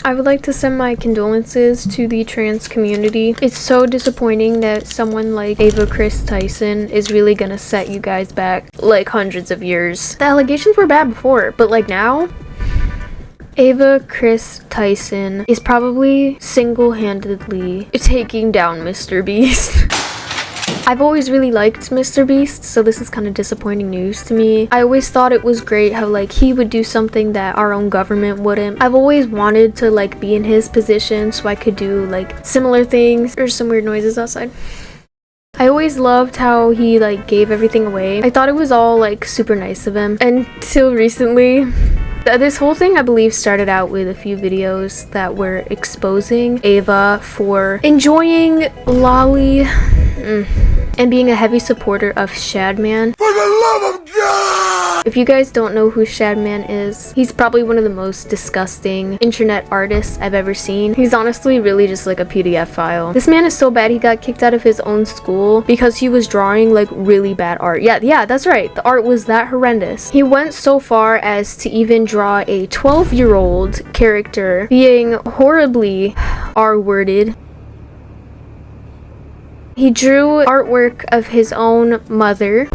I would like to send my condolences to the trans community. It's so disappointing that someone like Ava Kris Tyson is really gonna set you guys back like hundreds of years. The allegations were bad before, but like now, Ava Kris Tyson is probably single-handedly taking down MrBeast. I've always really liked MrBeast, so this is kind of disappointing news to me. I always thought it was great how like he would do something that our own government wouldn't. I've always wanted to like be in his position so I could do like similar things. There's some weird noises outside. I always loved how he like gave everything away. I thought it was all like super nice of him until recently. This whole thing, I believe, started out with a few videos that were exposing Ava for enjoying lolly and being a heavy supporter of Shadman. For the love of God! If you guys don't know who Shadman is, he's probably one of the most disgusting internet artists I've ever seen. He's honestly really just like a PDF file. This man is so bad he got kicked out of his own school because he was drawing like really bad art. Yeah, that's right. The art was that horrendous. He went so far as to even draw a 12-year-old character being horribly R-worded. He drew artwork of his own mother.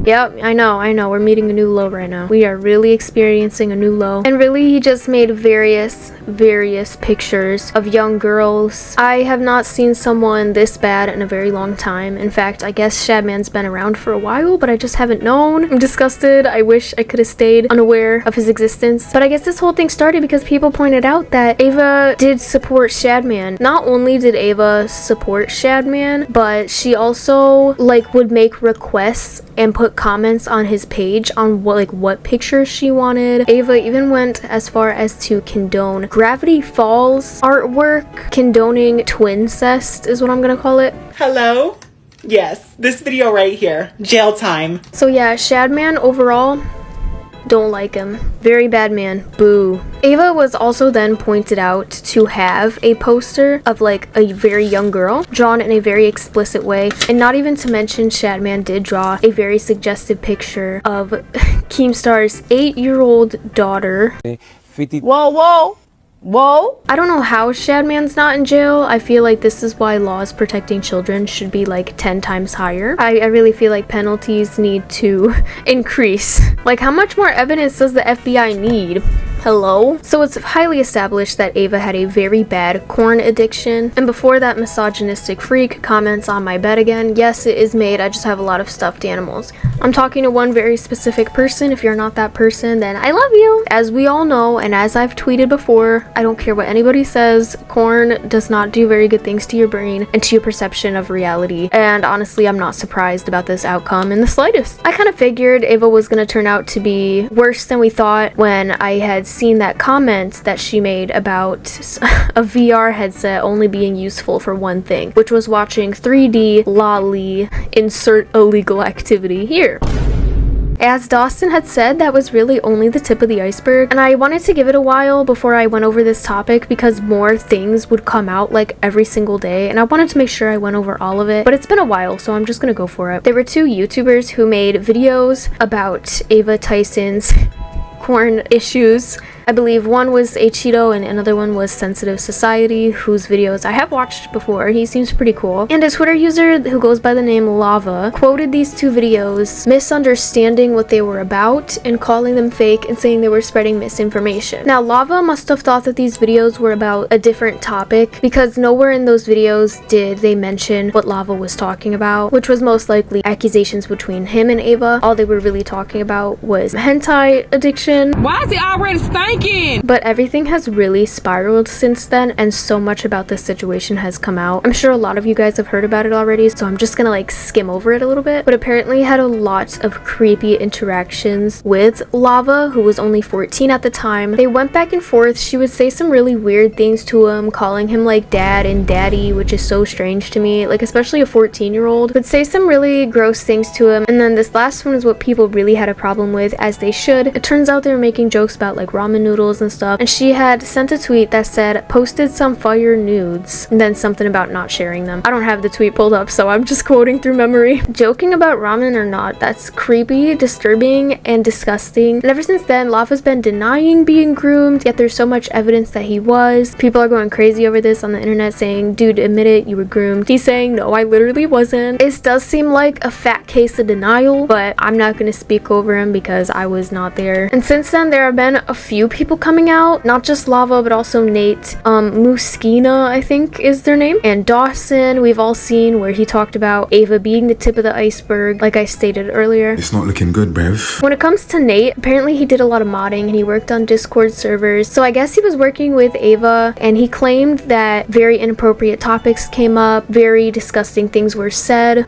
Yep, I know, we're meeting a new low right now. We are really experiencing a new low. And really, he just made various pictures of young girls. I have not seen someone this bad in a very long time. In fact, I guess Shadman's been around for a while, but I just haven't known. I'm disgusted. I wish I could have stayed unaware of his existence. But I guess this whole thing started because people pointed out that Ava did support Shadman. Not only did Ava support Shadman, but she also like would make requests and put comments on his page on what pictures she wanted. Ava even went as far as to condone Gravity Falls artwork, condoning twincest is what I'm gonna call it. Hello? Yes, this video right here, jail time. So yeah, Shadman overall, don't like him. Very bad man. Boo. Ava was also then pointed out to have a poster of like a very young girl drawn in a very explicit way, and not even to mention Shadman did draw a very suggestive picture of Keemstar's 8-year-old daughter. Whoa! I don't know how Shadman's not in jail. I feel like this is why laws protecting children should be like 10 times higher. I really feel like penalties need to increase. Like, how much more evidence does the FBI need? Hello? So it's highly established that Ava had a very bad corn addiction. And before that misogynistic freak comments on my bed again, yes, it is made. I just have a lot of stuffed animals. I'm talking to one very specific person. If you're not that person, then I love you. As we all know, and as I've tweeted before, I don't care what anybody says, corn does not do very good things to your brain and to your perception of reality. And honestly, I'm not surprised about this outcome in the slightest. I kind of figured Ava was going to turn out to be worse than we thought when I had seen that comment that she made about a VR headset only being useful for one thing, which was watching 3D lolly insert illegal activity here. As Dawson had said, that was really only the tip of the iceberg, and I wanted to give it a while before I went over this topic because more things would come out like every single day, and I wanted to make sure I went over all of it, but it's been a while, so I'm just gonna go for it. There were 2 YouTubers who made videos about Ava Tyson's corn issues. I believe one was a Cheeto and another one was Sensitive Society, whose videos I have watched before. He seems pretty cool. And a Twitter user who goes by the name Lava quoted these 2 videos, misunderstanding what they were about and calling them fake and saying they were spreading misinformation. Now, Lava must have thought that these videos were about a different topic because nowhere in those videos did they mention what Lava was talking about, which was most likely accusations between him and Ava. All they were really talking about was hentai addiction. Why is it already stinking? But everything has really spiraled since then, and so much about this situation has come out. I'm sure a lot of you guys have heard about it already, so I'm just gonna like skim over it a little bit. But apparently had a lot of creepy interactions with Lava, who was only 14 at the time. They went back and forth. She would say some really weird things to him, calling him like dad and daddy, which is so strange to me. Like, especially a 14-year-old would say some really gross things to him. And then this last one is what people really had a problem with, as they should. It turns out they were making jokes about like ramen noodles and stuff, and she had sent a tweet that said, posted some fire nudes, and then something about not sharing them. I don't have the tweet pulled up, so I'm just quoting through memory. Joking about ramen or not, that's creepy, disturbing, and disgusting. And ever since then, Lava's been denying being groomed, yet there's so much evidence that he was. People are going crazy over this on the internet saying, dude, admit it, you were groomed. He's saying, no, I literally wasn't. It does seem like a fat case of denial, but I'm not gonna speak over him because I was not there. And since then, there have been a few people coming out, not just Lava, but also Nate. Muskina, I think is their name, and Dawson. We've all seen where he talked about Ava being the tip of the iceberg, like I stated earlier. It's not looking good, Bev. When it comes to Nate, apparently he did a lot of modding and he worked on Discord servers, so I guess he was working with Ava, and he claimed that very inappropriate topics came up, very disgusting things were said.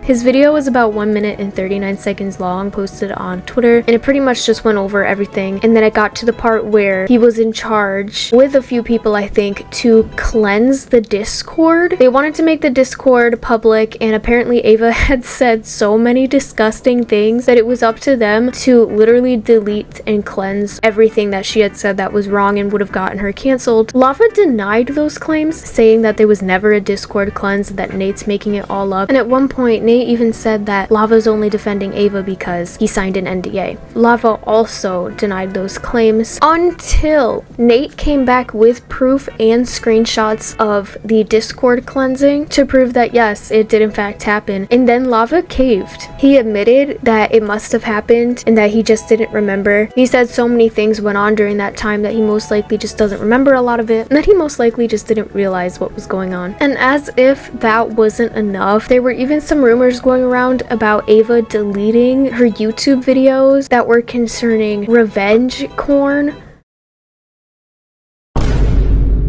His video was about 1 minute and 39 seconds long, posted on Twitter, and it pretty much just went over everything. And then it got to the part where he was in charge with a few people, I think, to cleanse the Discord. They wanted to make the Discord public, and apparently Ava had said so many disgusting things that it was up to them to literally delete and cleanse everything that she had said that was wrong and would have gotten her canceled. Lava denied those claims, saying that there was never a Discord cleanse, that Nate's making it all up. And at one point, Nate even said that Lava's only defending Ava because he signed an NDA. Lava also denied those claims until Nate came back with proof and screenshots of the Discord cleansing to prove that yes, it did in fact happen. And then Lava caved. He admitted that it must have happened and that he just didn't remember. He said so many things went on during that time that he most likely just doesn't remember a lot of it, and that he most likely just didn't realize what was going on. And as if that wasn't enough, there were even some rumors going around about Ava deleting her YouTube videos that were concerning revenge porn.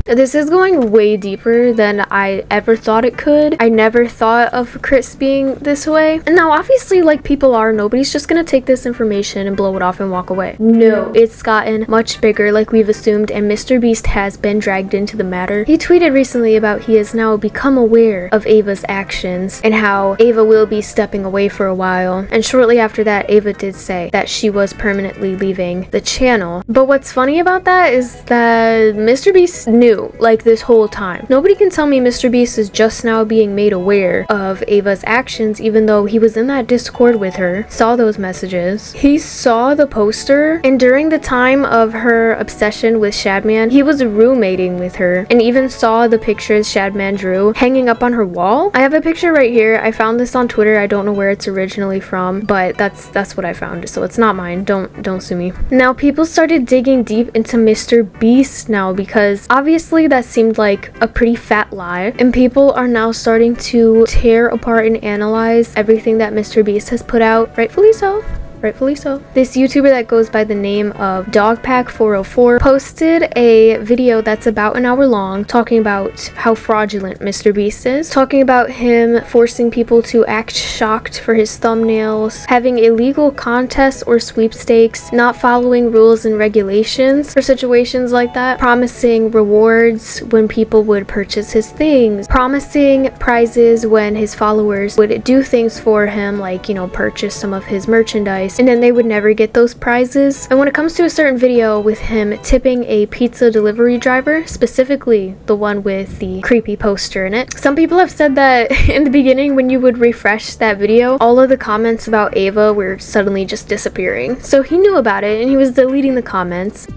This is going way deeper than I ever thought it could. I never thought of Kris being this way. And now obviously, like people are, nobody's just gonna take this information and blow it off and walk away. No, it's gotten much bigger like we've assumed, and MrBeast has been dragged into the matter. He tweeted recently about he has now become aware of Ava's actions and how Ava will be stepping away for a while. And shortly after that, Ava did say that she was permanently leaving the channel. But what's funny about that is that MrBeast knew, like, this whole time. Nobody can tell me MrBeast is just now being made aware of Ava's actions, even though he was in that Discord with her, saw those messages. He saw the poster, and during the time of her obsession with Shadman, he was roommating with her, and even saw the pictures Shadman drew hanging up on her wall. I have a picture right here. I found this on Twitter. I don't know where it's originally from, but that's what I found, so it's not mine. Don't sue me. Now people started digging deep into MrBeast now, because obviously that seemed like a pretty fat lie, and people are now starting to tear apart and analyze everything that MrBeast has put out, rightfully so. Rightfully so. This YouTuber that goes by the name of Dogpack404 posted a video that's about an hour long talking about how fraudulent MrBeast is, talking about him forcing people to act shocked for his thumbnails, having illegal contests or sweepstakes, not following rules and regulations for situations like that, promising rewards when people would purchase his things, promising prizes when his followers would do things for him, like, you know, purchase some of his merchandise, and then they would never get those prizes. And when it comes to a certain video with him tipping a pizza delivery driver, specifically the one with the creepy poster in it, some people have said that in the beginning when you would refresh that video, all of the comments about Ava were suddenly just disappearing. So he knew about it and he was deleting the comments.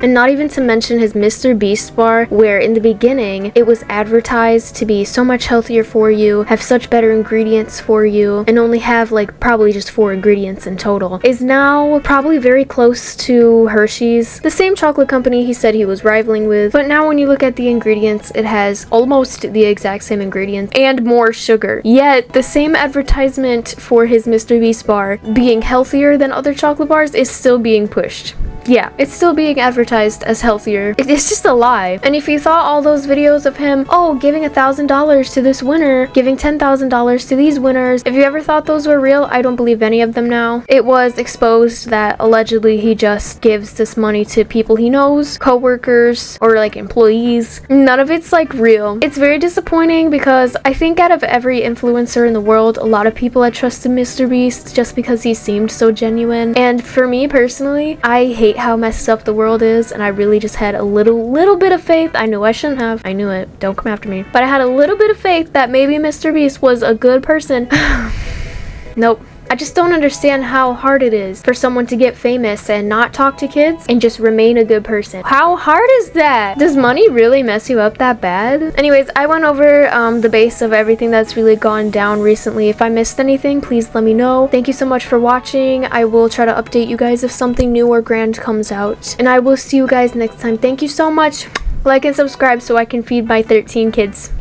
And not even to mention his MrBeast bar, where in the beginning it was advertised to be so much healthier for you, have such better ingredients for you, and only have like probably just 4 ingredients in total, is now probably very close to Hershey's, the same chocolate company he said he was rivaling with. But now when you look at the ingredients, it has almost the exact same ingredients and more sugar. Yet the same advertisement for his MrBeast bar being healthier than other chocolate bars is still being pushed. Yeah, it's still being advertised as healthier. It's just a lie. And if you thought all those videos of him, oh, giving $1,000 to this winner, giving $10,000 to these winners, if you ever thought those were real, I don't believe any of them now. It was exposed that allegedly he just gives this money to people he knows, co-workers, or like employees. None of it's like real. It's very disappointing because I think out of every influencer in the world, a lot of people had trusted MrBeast just because he seemed so genuine. And for me personally, I hate hate how messed up the world is, and I really just had a little bit of faith. I know I shouldn't have. I knew it. Don't come after me. But I had a little bit of faith that maybe MrBeast was a good person. Nope. I just don't understand how hard it is for someone to get famous and not talk to kids and just remain a good person. How hard is that? Does money really mess you up that bad? Anyways, I went over the base of everything that's really gone down recently. If I missed anything, please let me know. Thank you so much for watching. I will try to update you guys if something new or grand comes out. And I will see you guys next time. Thank you so much. Like and subscribe so I can feed my 13 kids.